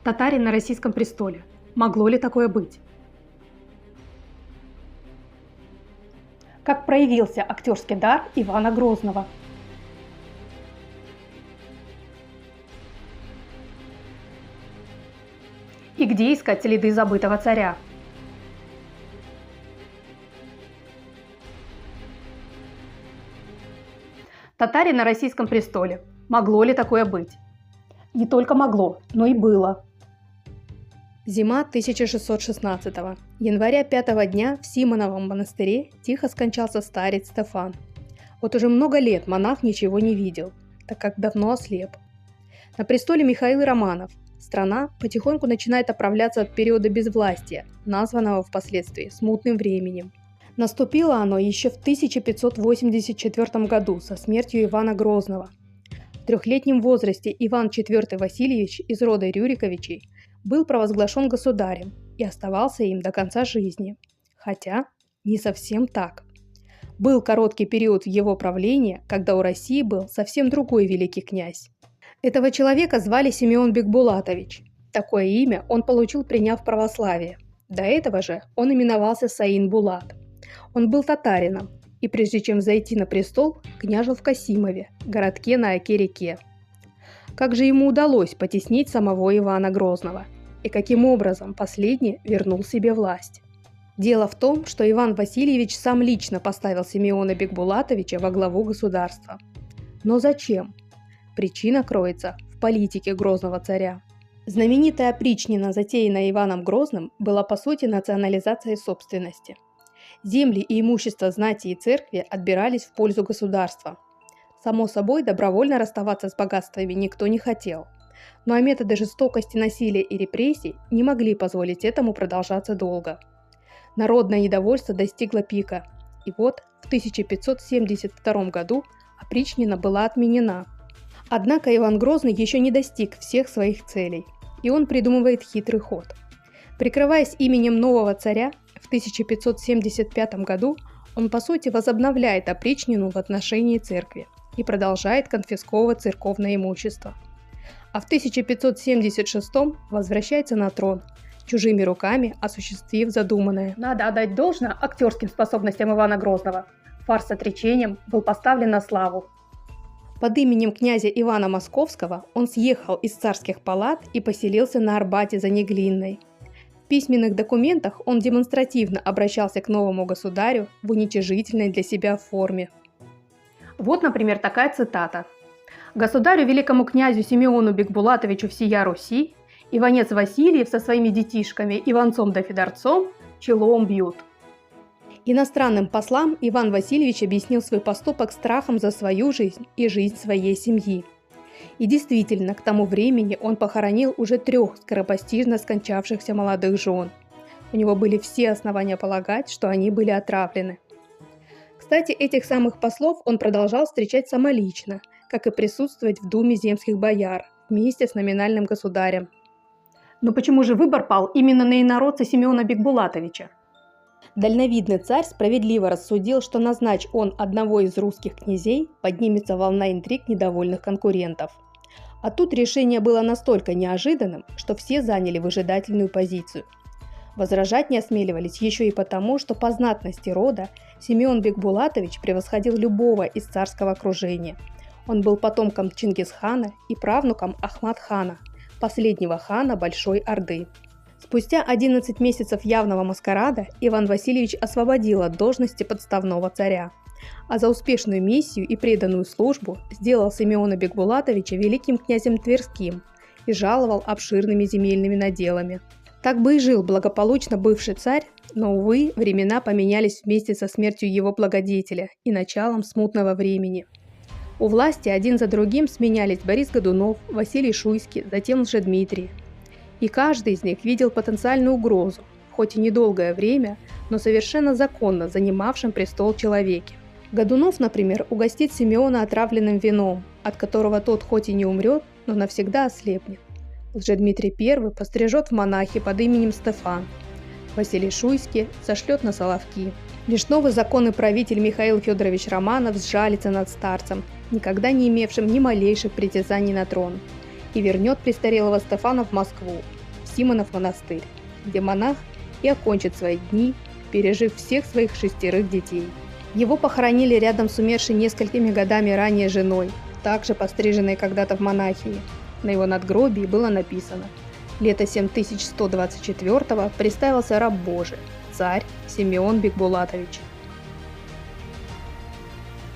Татарин на российском престоле. Могло ли такое быть? Как проявился актерский дар Ивана Грозного? И где искать следы забытого царя? Татарин на российском престоле. Могло ли такое быть? Не только могло, но и было. Зима 1616 -го. Января 5-го дня в Симоновом монастыре тихо скончался старец Стефан. Вот уже много лет монах ничего не видел, так как давно ослеп. На престоле Михаил Романов. Страна потихоньку начинает оправляться от периода безвластия, названного впоследствии смутным временем. Наступило оно еще в 1584 году со смертью Ивана Грозного. В 3-летнем возрасте Иван IV Васильевич из рода Рюриковичей был провозглашен государем и оставался им до конца жизни. Хотя не совсем так. Был короткий период в его правлении, когда у России был совсем другой великий князь. Этого человека звали Симеон Бекбулатович. Такое имя он получил, приняв православие. До этого же он именовался Саин Булат. Он был татарином и прежде чем зайти на престол, княжил в Касимове, городке на Оке-реке. Как же ему удалось потеснить самого Ивана Грозного? И каким образом последний вернул себе власть? Дело в том, что Иван Васильевич сам лично поставил Симеона Бекбулатовича во главу государства. Но зачем? Причина кроется в политике Грозного царя. Знаменитая опричнина, затеянная Иваном Грозным, была по сути национализацией собственности. Земли и имущество знати и церкви отбирались в пользу государства. Само собой, добровольно расставаться с богатствами никто не хотел. Ну а методы жестокости, насилия и репрессий не могли позволить этому продолжаться долго. Народное недовольство достигло пика, и вот в 1572 году опричнина была отменена. Однако Иван Грозный еще не достиг всех своих целей, и он придумывает хитрый ход. Прикрываясь именем нового царя, в 1575 году он по сути возобновляет опричнину в отношении церкви и продолжает конфисковывать церковное имущество. А в 1576 возвращается на трон, чужими руками осуществив задуманное. Надо отдать должное актерским способностям Ивана Грозного. Фарс с отречением был поставлен на славу. Под именем князя Ивана Московского он съехал из царских палат и поселился на Арбате за Неглинной. В письменных документах он демонстративно обращался к новому государю в уничижительной для себя форме. Вот, например, такая цитата. «Государю великому князю Симеону Бекбулатовичу всея Руси Иванец Васильев со своими детишками Иванцом да Федорцом челом бьют». Иностранным послам Иван Васильевич объяснил свой поступок страхом за свою жизнь и жизнь своей семьи. И действительно, к тому времени он похоронил уже 3 скоропостижно скончавшихся молодых жен. У него были все основания полагать, что они были отравлены. Кстати, этих самых послов он продолжал встречать самолично, как и присутствовать в Думе земских бояр вместе с номинальным государем. Но почему же выбор пал именно на инородца Симеона Бекбулатовича? Дальновидный царь справедливо рассудил, что назначь он одного из русских князей, поднимется волна интриг недовольных конкурентов. А тут решение было настолько неожиданным, что все заняли выжидательную позицию. Возражать не осмеливались еще и потому, что по знатности рода Симеон Бекбулатович превосходил любого из царского окружения. Он был потомком Чингисхана и правнуком Ахмад-хана, последнего хана Большой Орды. Спустя 11 месяцев явного маскарада Иван Васильевич освободил от должности подставного царя, а за успешную миссию и преданную службу сделал Симеона Бекбулатовича великим князем Тверским и жаловал обширными земельными наделами. Так бы и жил благополучно бывший царь, но, увы, времена поменялись вместе со смертью его благодетеля и началом смутного времени. У власти один за другим сменялись Борис Годунов, Василий Шуйский, затем Лжедмитрий. И каждый из них видел потенциальную угрозу, хоть и недолгое время, но совершенно законно занимавшим престол человеке. Годунов, например, угостит Симеона отравленным вином, от которого тот хоть и не умрет, но навсегда ослепнет. Лжедмитрий I пострижет в монахи под именем Стефан. Василий Шуйский сошлет на Соловки. Лишь новый законный правитель Михаил Федорович Романов сжалится над старцем, никогда не имевшим ни малейших притязаний на трон. и вернет престарелого Стефана в Москву, в Симонов монастырь, где монах и окончит свои дни, пережив всех своих 6 детей. Его похоронили рядом с умершей несколькими годами ранее женой, также постриженной когда-то в монахини. На его надгробии было написано: «Лето 7124 представился раб Божий, царь Симеон Бекбулатович».